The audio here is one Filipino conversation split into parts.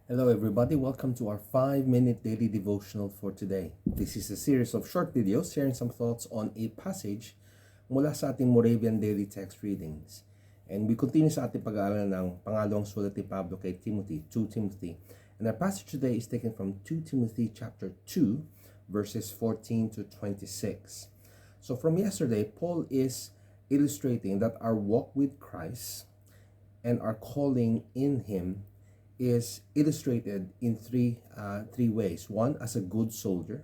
Hello, everybody. Welcome to our 5-minute daily devotional for today. This is a series of short videos sharing some thoughts on a passage mula sa ating Moravian Daily Text Readings. And we continue sa ating pag-aaral ng pangalawang sulat ni Pablo kay Timothy, 2 Timothy. And our passage today is taken from 2 Timothy chapter 2, verses 14 to 26. So from yesterday, Paul is illustrating that our walk with Christ and our calling in Him is illustrated in three ways. One, as a good soldier.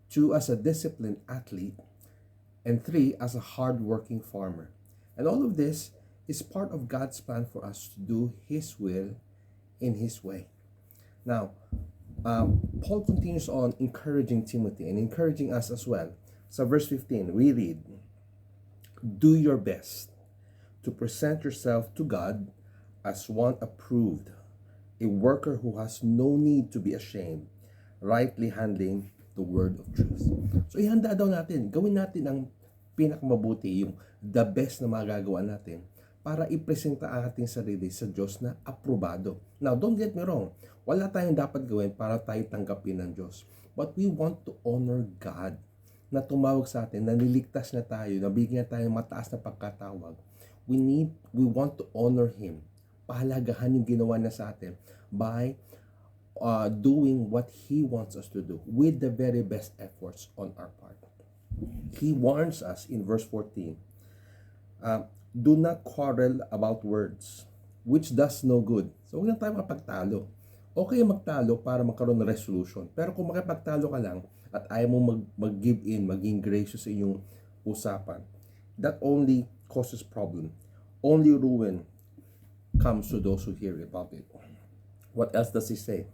Two, as a disciplined athlete. And three, as a hard-working farmer. And all of this is part of God's plan for us to do His will in His way. Now, Paul continues on encouraging Timothy and encouraging us as well. So verse 15, we read, "Do your best to present yourself to God as one approved, a worker who has no need to be ashamed, rightly handling the word of truth." So ihanda daw natin, gawin natin ang pinakamabuti, yung the best na magagawa natin para ipresenta ang ating sarili sa Diyos na aprobado. Now, don't get me wrong, wala tayong dapat gawin para tayo tanggapin ng Diyos. But we want to honor God na tumawag sa atin, na niligtas na tayo, nabigyan tayo mataas na pagkatawag. We want to honor Him. Pahalagahan yung ginawa niya sa atin by doing what He wants us to do with the very best efforts on our part. He warns us in verse 14, do not quarrel about words, which does no good. So huwag na tayo makapagtalo. Okay magtalo para magkaroon ng resolution. Pero kung makipagtalo ka lang at ayaw mo mag-give in, maging gracious sa iyong usapan, that only causes problem. Only ruin comes to those who hear about it. What else does he say?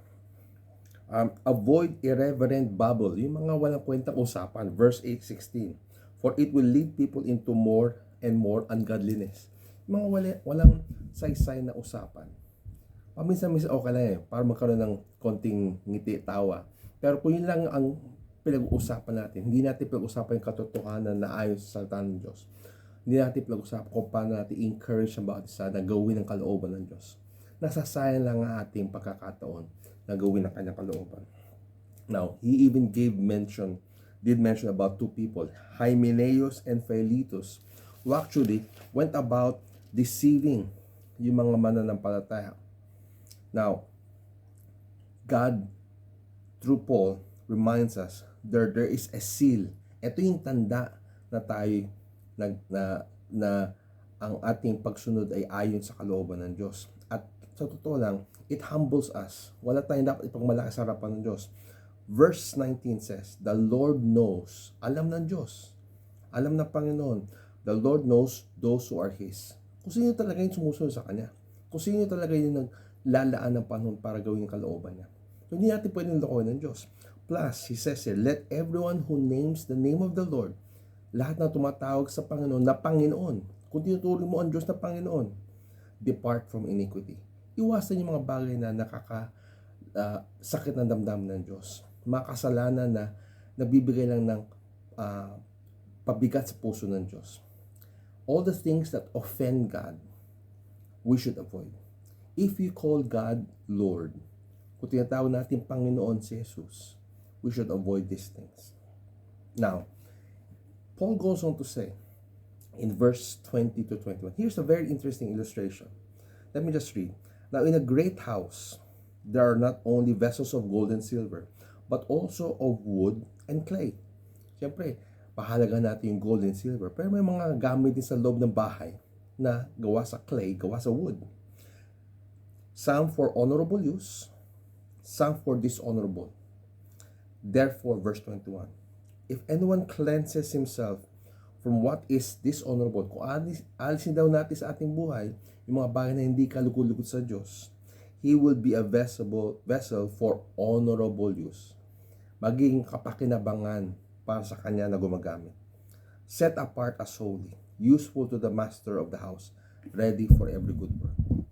Avoid irreverent babble, yung mga walang kwentang usapan. Verse 8:16, for it will lead people into more and more ungodliness. Yung mga walang saysay na usapan. Paminsan-minsan okay lang para magkaroon ng konting ngiti, tawa. Pero kung yun lang ang pinag-uusapan natin, hindi natin pinag-uusapan yung katotohanan na ayon sa salita ng Diyos. Hindi natin pinag-uusapan kung paano natin encourage ang bawat isa na gawin ang kalooban ng Diyos. Nasasayang lang ang ating pagkakataon na gawin ang kanyang kalooban. Now, he even did mention about two people, Hymenaeus and Philetus, who actually went about deceiving yung mga mananampalataya. Now, God, through Paul, reminds us there is a seal. Ito yung tanda na tayo na ang ating pagsunod ay ayon sa kalooban ng Diyos. At sa totoo lang, it humbles us. Wala tayong dapat ipagmalaki sa harapan ng Diyos. Verse 19 says, the Lord knows. Alam ng Diyos. Alam ng Panginoon. The Lord knows those who are His. Kung sino talaga yung sumusunod sa Kanya. Kung sino talaga yung naglalaan ng panahon para gawin yung kalooban niya. So, hindi natin pwedeng lokohin ng Diyos. Plus, He says here, let everyone who names the name of the Lord, lahat na tumatawag sa Panginoon na Panginoon, kung tinuturing mo ang Diyos na Panginoon, depart from iniquity. Iwasan yung mga bagay na sakit ng damdamin ng Diyos. Mga kasalanan na nagbibigay lang ng pabigat sa puso ng Diyos. All the things that offend God, we should avoid. If you call God Lord, kung tinatawag natin Panginoon si Jesus, we should avoid these things. Now, Paul goes on to say, in verse 20 to 21, here's a very interesting illustration. Let me just read. Now, in a great house, there are not only vessels of gold and silver, but also of wood and clay. Siyempre, pahalaga natin yung gold and silver, pero may mga gamit din sa loob ng bahay na gawa sa clay, gawa sa wood. Some for honorable use, some for dishonorable. Therefore, verse 21, if anyone cleanses himself from what is dishonorable, kung alisin daw natin sa ating buhay yung mga bagay na hindi kalugod-lugod sa Diyos, he will be a vessel for honorable use. Magiging kapakinabangan para sa kanya na gumagamit. Set apart as holy, useful to the master of the house, ready for every good work.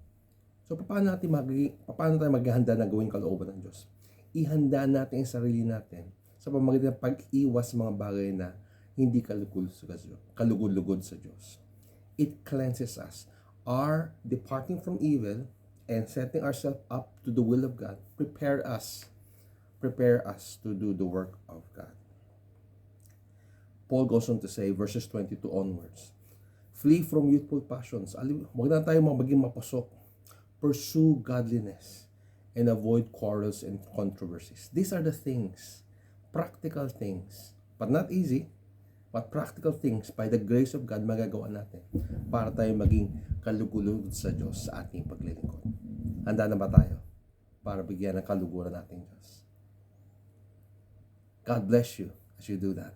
So, paano tayo maghahanda na gawin kalooban ng Diyos? Ihanda natin ang sarili natin sa pamamagitan ng pag-iwas sa mga bagay na hindi kalugod-lugod sa Diyos. It cleanses us. Our departing from evil and setting ourselves up to the will of God prepare us to do the work of God. Paul goes on to say, verses 22 onwards, flee from youthful passions. Huwag na tayo maging mapasok. Pursue godliness and avoid quarrels and controversies. These are the things, practical things, but not easy, but practical things by the grace of God magagawa natin para tayo maging kalugulog sa Diyos sa ating paglilingkod. Handa na ba tayo para bigyan ng kaluguran nating Diyos? God bless you as you do that.